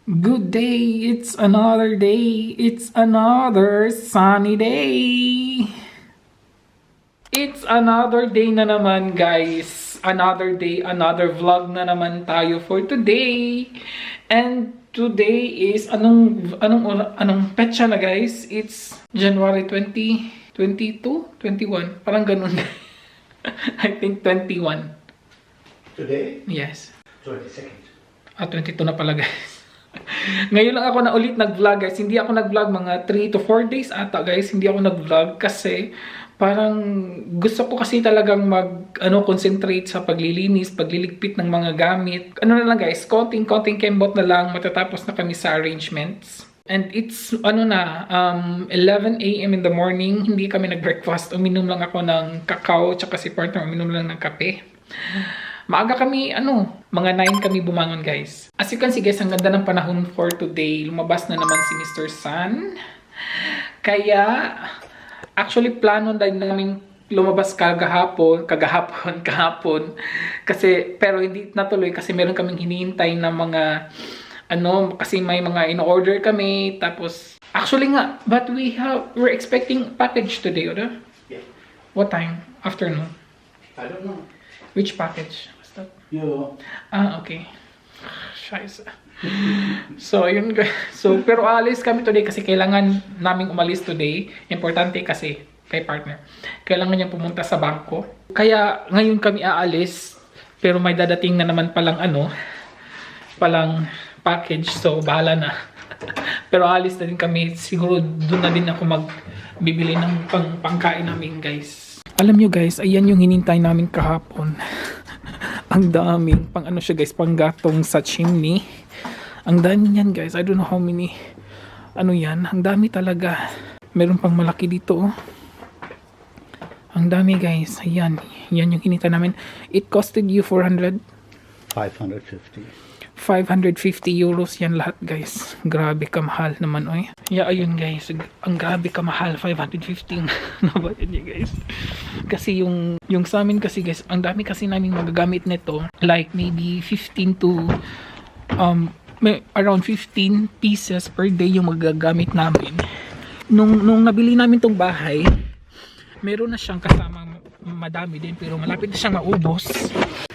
Good day, it's another day, it's another sunny day. It's another day na naman guys. Another day, another vlog na naman tayo for today. And today is anong petsa na guys? It's January 20, 22, 21. Parang ganun. I think 21. Today? Yes. 22nd. 22 na pala guys. Ngayon lang ako na ulit nag-vlog guys. Hindi ako nag-vlog mga 3 to 4 days ata guys. Hindi ako nag-vlog kasi parang gusto ko kasi talagang concentrate sa paglilinis, pagliligpit ng mga gamit. Ano na lang guys, konting kembot na lang, matatapos na kami sa arrangements. And it's 11 AM in the morning. Hindi kami nag-breakfast. Uminom lang ako ng kakao, tsaka si partner uminom lang ng kape. Maaga kami, mga 9 kami bumangon guys. As you can see guys, ang ganda ng panahon for today. Lumabas na naman si Mr. Sun. Kaya, actually plano din namin lumabas kahapon. Kasi, pero hindi natuloy kasi meron kaming hinihintay na mga, kasi may mga in-order kami. Tapos, actually nga, but we're expecting package today, oder? Yeah. What time? Afternoon? I don't know. Which package? Okay. Scheiße. So, yun guys. So, pero aalis kami today kasi kailangan naming umalis today. Importante kasi kay partner. Kailangan niyang pumunta sa bangko. Kaya ngayon kami aalis. Pero may dadating na naman palang package. So, bahala na. Pero aalis na din kami. Siguro doon na din ako magbibili ng pangkain namin guys. Alam nyo guys, ayan yung hinintay namin kahapon. Ang daming panggatong sa chimney. Ang dami yan guys. I don't know how many. Yan. Ang dami talaga. Meron pang malaki dito. Oh. Ang dami guys. Ayan. Yan yung hinintay namin. It costed you 400? 550. 550 euros yan lahat guys. Grabe kamahal naman oy. Yeah, ayun guys. Ang grabe kamahal. 550 nabayad niya guys. Kasi yung sa amin kasi guys, ang dami kasi namin magagamit nito. Like maybe 15 to around 15 pieces per day yung magagamit namin. Nung nabili namin tong bahay, meron na siyang kasamang madami din pero malapit na siyang maubos.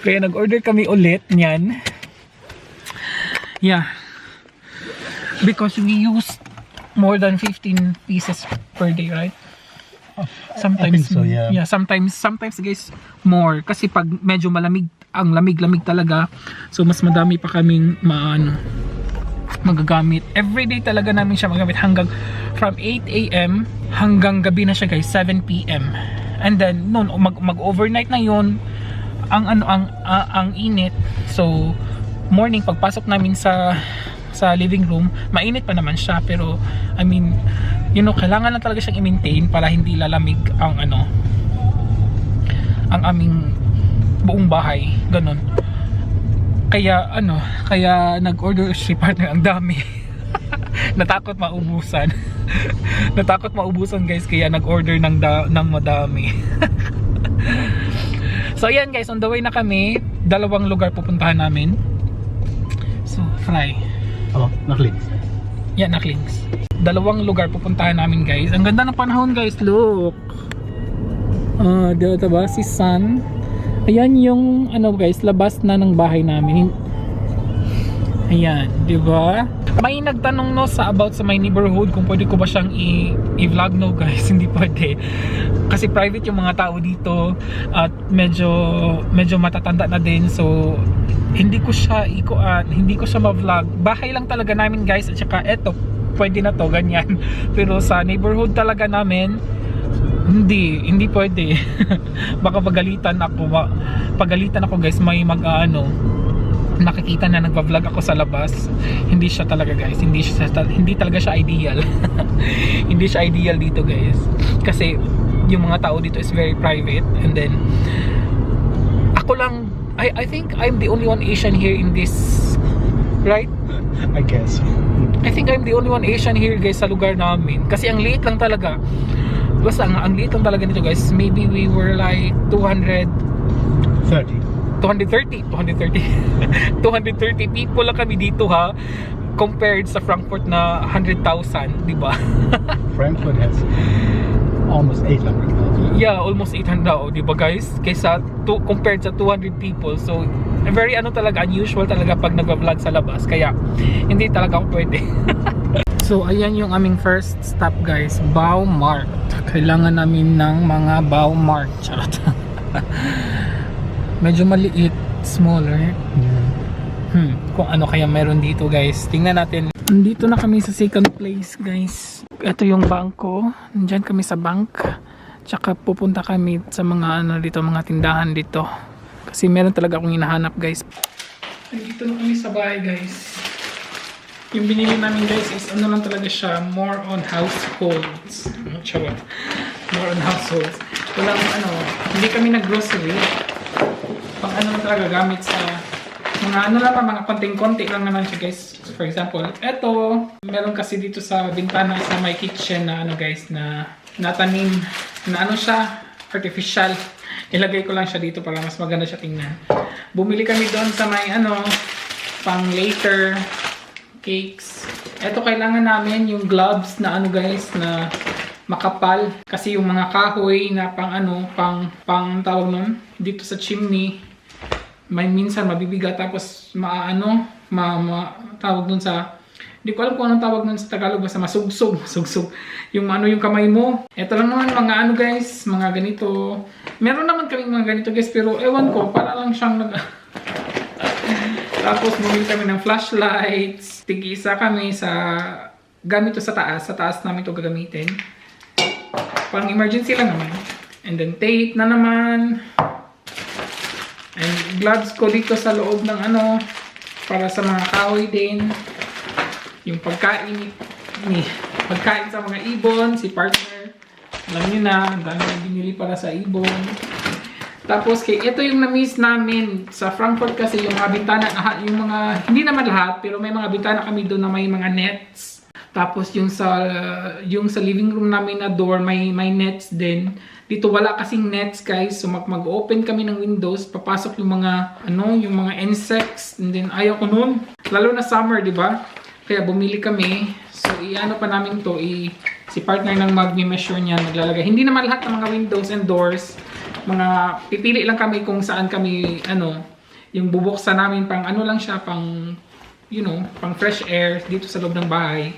Kaya nag-order kami ulit niyan. Yeah, because we use more than 15 pieces per day, right? Sometimes, so, yeah. Yeah, sometimes guys, more. Kasi pag medyo malamig, ang lamig talaga, so mas madami pa kaming magagamit. Everyday talaga namin siya magamit hanggang from 8 AM hanggang gabi na siya guys, 7 PM. And then, mag-overnight na yun, ang init, so morning pagpasok namin sa living room, mainit pa naman siya pero I mean, kailangan lang talaga siyang i-maintain para hindi lalamig ang aming buong bahay, ganun. Kaya nag-order si partner ang dami. Natakot maubusan. Natakot maubusan guys, kaya nag-order ng madami. So ayan guys, on the way na kami. 2 lugar pupuntahan namin. So, fry. Naklings. Yeah, naklings. 2 lugar pupuntahan namin guys. Ang ganda ng panahon guys, look. Dito ba si Sun? Ayan yung guys, labas na ng bahay namin. Ayan, di ba? May nagtanong about sa my neighborhood kung pwede ko ba siyang i-vlog. No guys, hindi pwede. Kasi private yung mga tao dito at medyo matatanda na din, so hindi ko siya ma-vlog. Bahay lang talaga namin guys, at saka eto, pwede na to, ganyan. Pero sa neighborhood talaga namin, hindi pwede. Baka pagalitan ako guys, may nakikita na nagva-vlog ako sa labas. Hindi siya talaga guys, hindi talaga siya ideal. Hindi siya ideal dito guys. Kasi yung mga tao dito is very private, and then ako lang, I think I'm the only one Asian here in this, right? I guess. I think I'm the only one Asian here guys sa lugar namin. Kasi ang liit lang talaga. Basta ang liit lang talaga nito guys. Maybe we were like 230 230 people lang kami dito ha. compared sa Frankfurt na 100,000, di ba? Frankfurt has almost 800,000. Yeah, almost 800 daw, di ba guys? Kaysa compared sa 200 people. So, very talaga, unusual talaga pag nagva-vlog sa labas. Kaya, hindi talaga ako pwede. So, ayan yung aming first stop guys. Baumarkt. Kailangan namin ng mga Baumarkt. Charot. Medyo maliit. Smaller. Kung ano kaya meron dito guys. Tingnan natin. Nandito na kami sa second place guys. Ito yung bangko. Nandyan kami sa bank. Tsaka pupunta kami sa mga dito, mga tindahan dito. Kasi meron talaga akong hinahanap guys. Nandito na kami sa bahay guys. Yung binili namin guys is lang talaga siya, more on households. Charot. More on households. Walang hindi kami nag-grocery. Pang lang talaga gamit sa mga mga konting-konti lang naman siya guys. For example, eto, meron kasi dito sa bintana sa my kitchen na guys, na natanim, na siya, artificial. Ilagay ko lang siya dito para mas maganda siya tingnan. Bumili kami doon sa may pang later cakes. Ito kailangan namin yung gloves na guys, na makapal. Kasi yung mga kahoy na pang tawag nun, dito sa chimney, may minsan mabibigat tapos tawag nun sa, hindi ko alam kung anong tawag nun sa Tagalog, basta masugsog. Yung yung kamay mo. Ito lang naman mga guys, mga ganito. Meron naman kaming mga ganito guys, pero ewan ko, para lang siyang Tapos bumili kami ng flashlights. Tig-isa kami sa gamit to sa taas. Sa taas namin to gagamitin. Pang emergency lang naman. And then tape na naman. And gloves ko dito sa loob ng para sa mga kahoy din. Yung pagkain sa mga ibon, si partner. Alam niyo na, ang dami binili para sa ibon. Tapos ito yung na-miss namin sa Frankfurt kasi yung mga bintana, hindi naman lahat, pero may mga bintana kami doon na may mga nets. Tapos yung sa living room namin na door, may nets din. Dito wala kasing nets guys, so mag-open kami ng windows, papasok yung mga yung mga insects, and then ayaw ko noon. Lalo na summer, di ba? Kaya bumili kami. So pa namin to, si partner nang mag-measure niya, maglalagay. Hindi naman lahat ng mga windows and doors. Pipili lang kami kung saan kami, yung bubuksan namin pang lang siya, pang fresh air dito sa loob ng bahay.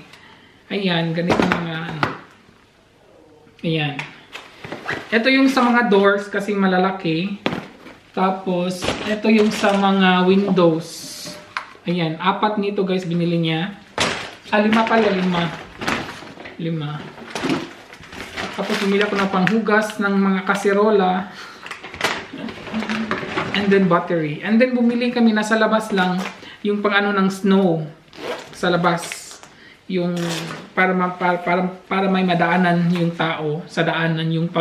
Ayan, ganito mga, ayan. Ito yung sa mga doors kasi malalaki. Tapos, ito yung sa mga windows. Ayan, 4 nito guys binili niya. 5 pala, 5. Tapos bumili ako ng panghugas ng mga kaserola. And then battery. And then bumili kami, nasa labas lang, yung pang ng snow. Sa labas. Yung para may madaanan yung tao sa daanan, yung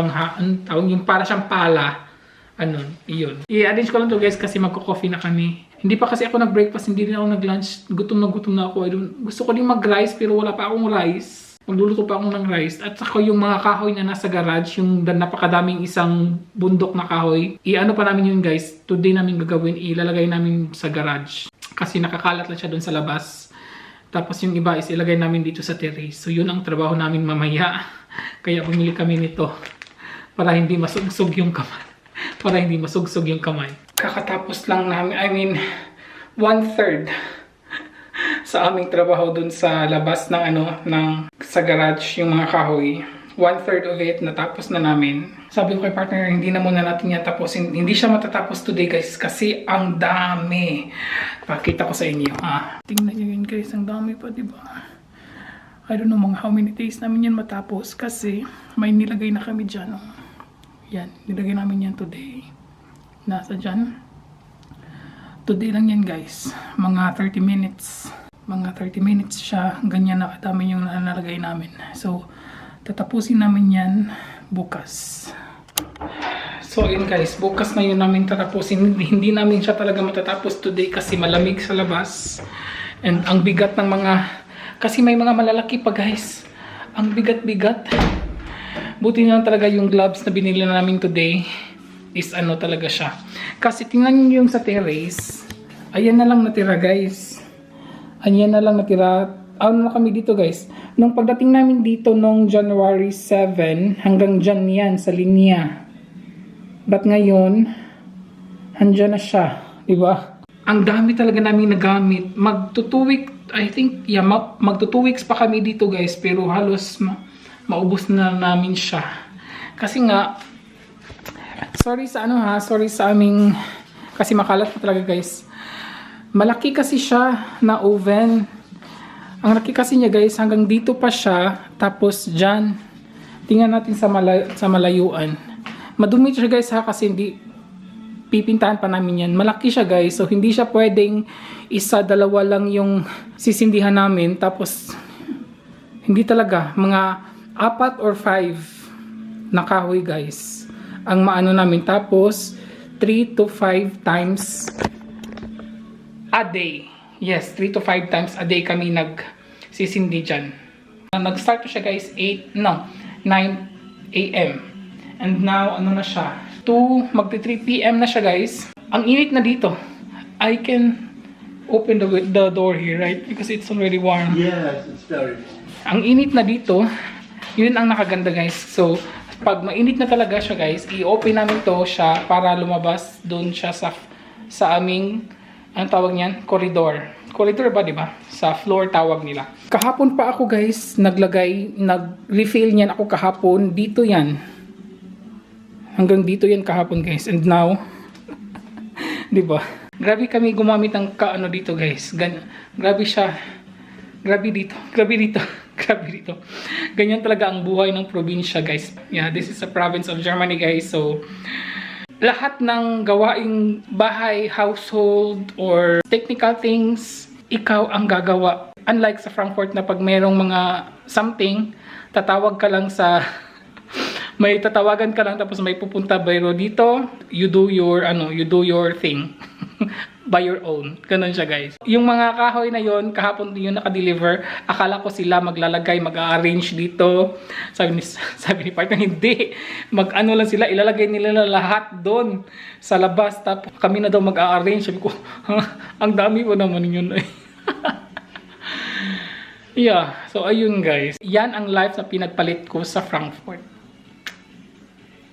yung para siyang pala. Iyon. I-arrange ko lang to guys kasi magko-coffee na kami. Hindi pa kasi ako nag-breakfast, hindi rin ako nag-lunch. Gutom na ako. Gusto ko din mag-rice pero wala pa akong rice. Magluluto pa ako ng rice. At saka yung mga kahoy na nasa garage, yung napakadaming isang bundok na kahoy, pa namin yun guys. Today namin gagawin, ilalagay namin sa garage. Kasi nakakalat lang siya dun sa labas. Tapos yung iba is ilagay namin dito sa terrace. So yun ang trabaho namin mamaya. Kaya bumili kami nito. Para hindi masugsog yung kamay. Kakatapos lang namin, 1/3 sa aming trabaho dun sa labas ng sa garage, yung mga kahoy. 1/3 of it natapos na namin. Sabi ko kay partner, hindi na muna natin yan tapusin. Hindi siya matatapos today guys kasi ang dami. Pakita ko sa inyo. Tingnan nyo yun guys, ang dami pa, diba? I don't know how many days namin yan matapos kasi may nilagay na kami dyan. Yan, nilagay namin yan today. Nasa dyan. Today lang yan guys. Mga 30 minutes. Mga 30 minutes siya. Ganyan na kadami yung nalagay namin. So, tatapusin namin yan bukas. So yun guys, bukas na yun namin tatapusin. Hindi namin siya talaga matatapos today kasi malamig sa labas. And ang bigat ng kasi may mga malalaki pa guys. Ang bigat-bigat. Buti na talaga yung gloves na binili na namin today is talaga siya. Kasi tingnan nyo yung sa terrace. Ayan na lang natira guys. Anyan na lang natira. Ano na kami dito guys. Nung pagdating namin dito nung January 7, hanggang dyan yan sa linya. But ngayon, andyan na siya. Diba? Ang dami talaga namin nagamit. Magto 2 weeks, I think, yeah, magto 2 weeks pa kami dito guys. Pero halos maubos na namin siya. Kasi nga, sorry sa ano ha, sorry sa aming, kasi makalat pa talaga guys. Malaki kasi siya na oven. Ang laki kasi niya guys, hanggang dito pa siya. Tapos dyan, tingnan natin sa malayuan. Madumi siya guys ha, kasi hindi pipintahan pa namin yan. Malaki siya guys, so hindi siya pwedeng isa, dalawa lang yung sisindihan namin. Tapos, hindi talaga, mga 4 or 5 na kahoy guys ang maano namin. Tapos 3 to 5 times a day. Yes, 3 to 5 times a day kami nagsisindi dyan. Nag-start siya guys 9 a.m. and now ano na siya, magti 3 p.m. na siya guys. Ang init na dito. I can open the door here, right? Because it's already warm. Yes, it's very warm. Ang init na dito. Yun ang nakaganda guys. So, pag mainit na talaga siya guys, i-open namin to siya para lumabas doon siya sa aming, ang tawag niyan? Corridor. Corridor ba, di ba? Sa floor tawag nila. Kahapon pa ako guys, nag-refill niyan ako kahapon. Dito yan. Hanggang dito yan kahapon guys. And now, di ba? Grabe kami gumamit ng kaano dito guys. Grabe siya. Grabe dito. Grabe dito. Grabe dito. Ganyan talaga ang buhay ng probinsya guys. Yeah, this is a province of Germany guys. So, lahat ng gawaing bahay, household, or technical things, ikaw ang gagawa. Unlike sa Frankfurt na pag merong mga something, tatawag ka lang sa may tatawagan ka lang tapos may pupunta. Pero dito, you do your thing. By your own. Ganun siya guys. Yung mga kahoy na yon, kahapon yun naka-deliver, akala ko sila maglalagay, mag-arrange dito. Sabi ni partner, hindi. Mag-ano lang sila, ilalagay nila lahat doon sa labas. Tapos kami na daw mag-arrange. Sabi ko, ang dami po naman yun. Yeah, so ayun guys. Yan ang life na pinagpalit ko sa Frankfurt.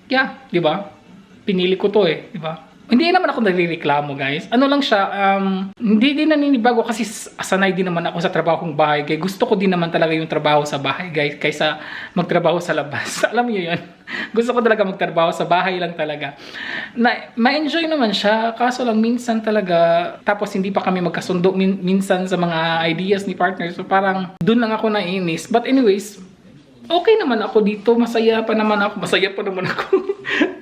Yeah, di ba? Pinili ko to di ba? Hindi naman ako nagrereklamo guys. Ano lang siya, hindi din naninibago kasi sanay din naman ako sa trabaho kong bahay. Kaya gusto ko din naman talaga yung trabaho sa bahay guys, kaysa magtrabaho sa labas. Alam niyo yun? Gusto ko talaga magtrabaho sa bahay lang talaga. Ma-enjoy naman siya, kaso lang minsan talaga, tapos hindi pa kami magkasundo minsan sa mga ideas ni partner. So parang dun lang ako nainis. But anyways, okay naman ako dito. Masaya pa naman ako.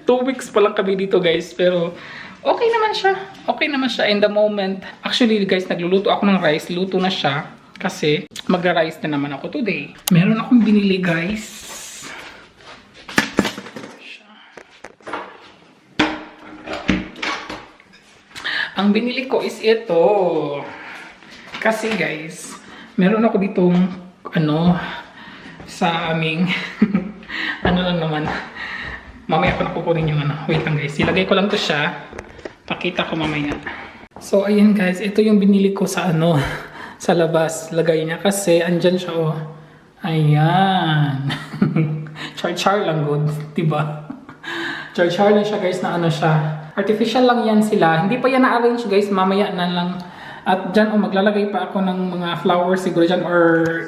2 weeks pa lang kami dito guys. Pero okay naman siya. Okay naman siya in the moment. Actually guys, nagluluto ako ng rice. Luto na siya. Kasi magra-rice na naman ako today. Meron akong binili guys. Ang binili ko is ito. Kasi guys, meron ako ditong sa aming ano lang naman. Mamaya ko na kukunin yung wait lang guys. Ilagay ko lang to siya. Pakita ko mamaya. So ayan guys, ito yung binili ko sa sa labas. Lagay niya kasi andyan siya Ayan. Char lang good, diba? Char lang siya guys na siya. Artificial lang yan sila. Hindi pa yan na-arrange guys. Mamaya na lang. At dyan maglalagay pa ako ng mga flowers siguro dyan, or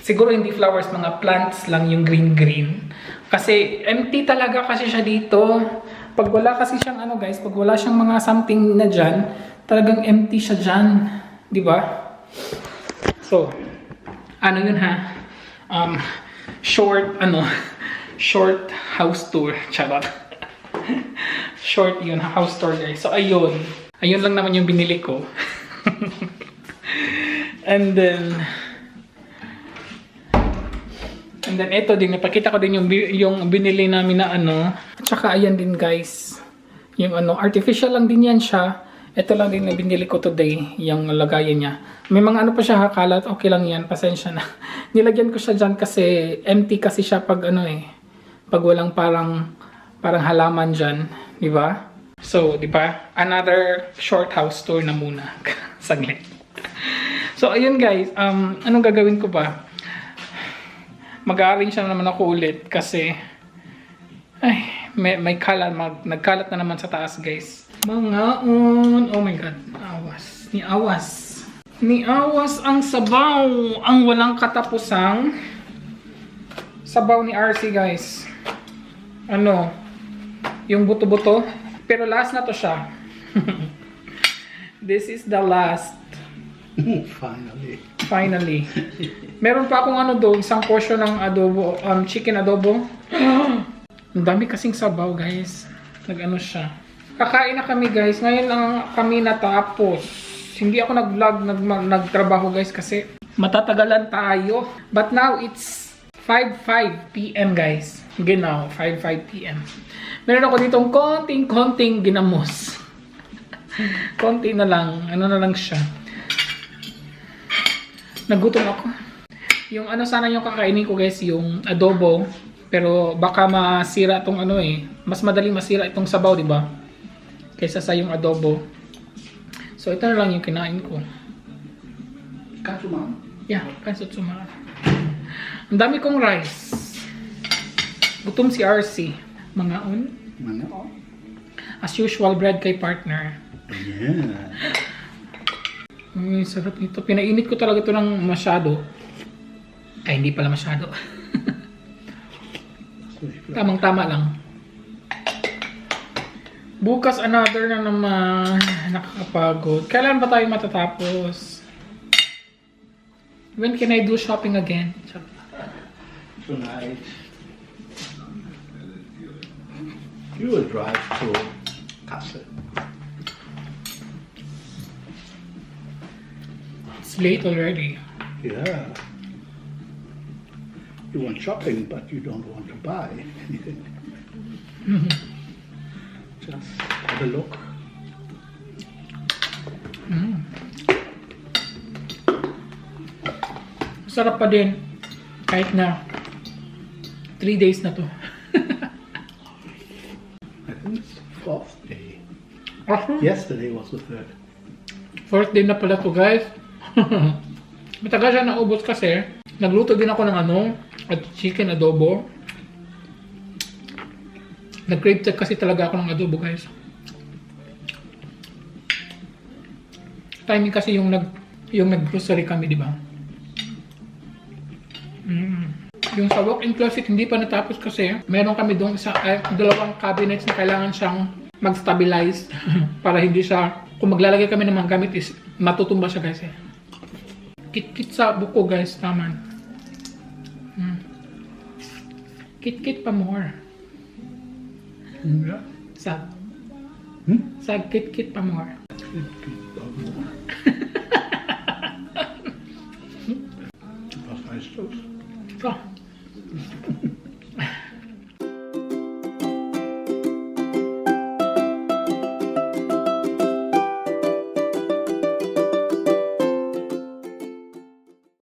siguro hindi flowers, mga plants lang yung green. Kasi empty talaga kasi siya dito. Pag wala kasi siyang guys, pag wala siyang mga something na dyan, talagang empty siya dyan. Diba? So, yun ha? Short house tour. Charot. Short yun, house tour guys. So, ayun. Ayun lang naman yung binili ko. And then ito din, napakita ko din yung binili namin na At saka ayan din guys, yung artificial lang din yan siya. Ito lang din na binili ko today, yung lagayan niya. May mga pa siya hakalat, okay lang yan, pasensya na. Nilagyan ko siya dyan kasi empty kasi siya pag pag walang parang halaman dyan, di ba? So, di ba? Another short house tour na muna. Saglit. So, ayun guys, anong gagawin ko pa? Mag-arrange na naman ako ulit kasi ay, may kalat, nagkalat na naman sa taas guys. Oh my god, Niawas ang sabaw, ang walang katapusang sabaw ni RC guys. Ano, yung buto-buto, pero last na to siya. This is the last. Finally. Meron pa akong ano doon, isang portion ng adobo, chicken adobo. Ang dami kasing sabaw, guys. Nag-ano siya. Kakain na kami, guys. Ngayon lang kami natapos. Hindi ako nag-vlog, nagtrabaho, guys, kasi matatagalan tayo. But now, it's 5:05 p.m., guys. Genau, 5:05 p.m. Meron ako ditong konting ginamos. Konti na lang. Ano na lang siya. Nagutom ako. Yung ano sana yung kakainin ko guys, yung adobo. Pero baka masira itong ano eh. Mas madaling masira itong sabaw, di ba? Kaysa sa yung adobo. So ito na lang yung kinain ko. Katsumam? Yeah, katsumam. Ang dami kong rice. Gutom si RC. Mangaon. As usual, bread kay partner. Yeah. Ay, sarap nito. Pinainit ko talaga ito ng masyado. Ay, hindi pala masyado. Tamang-tama lang. Bukas another na naman. Nakakapagod. Kailan ba tayo matatapos? When can I do shopping again? Tonight. You will drive to Kassel. It's late already. Yeah. You want shopping, but you don't want to buy anything. Just have a look. Sarap pa din. Kahit na 3 days na to. I think it's the 4th day. Awesome. Yesterday was the 3rd. 4th day na pala to guys. Matagal siya naubos kasi nagluto din ako ng ano at chicken adobo. Nag-crave kasi talaga ako ng adobo guys. Timing kasi yung nag-grocery kami, di ba? Yung sa walk-in closet hindi pa natapos kasi meron kami doon dalawang cabinets na kailangan siyang mag-stabilize para hindi siya, kung maglalagay kami ng mga gamit is matutumba siya guys eh. Kit-kit sa buko guys, taman. Kit-kit pa more. Sag. Sag kit-kit pa more. Was heißt das? So.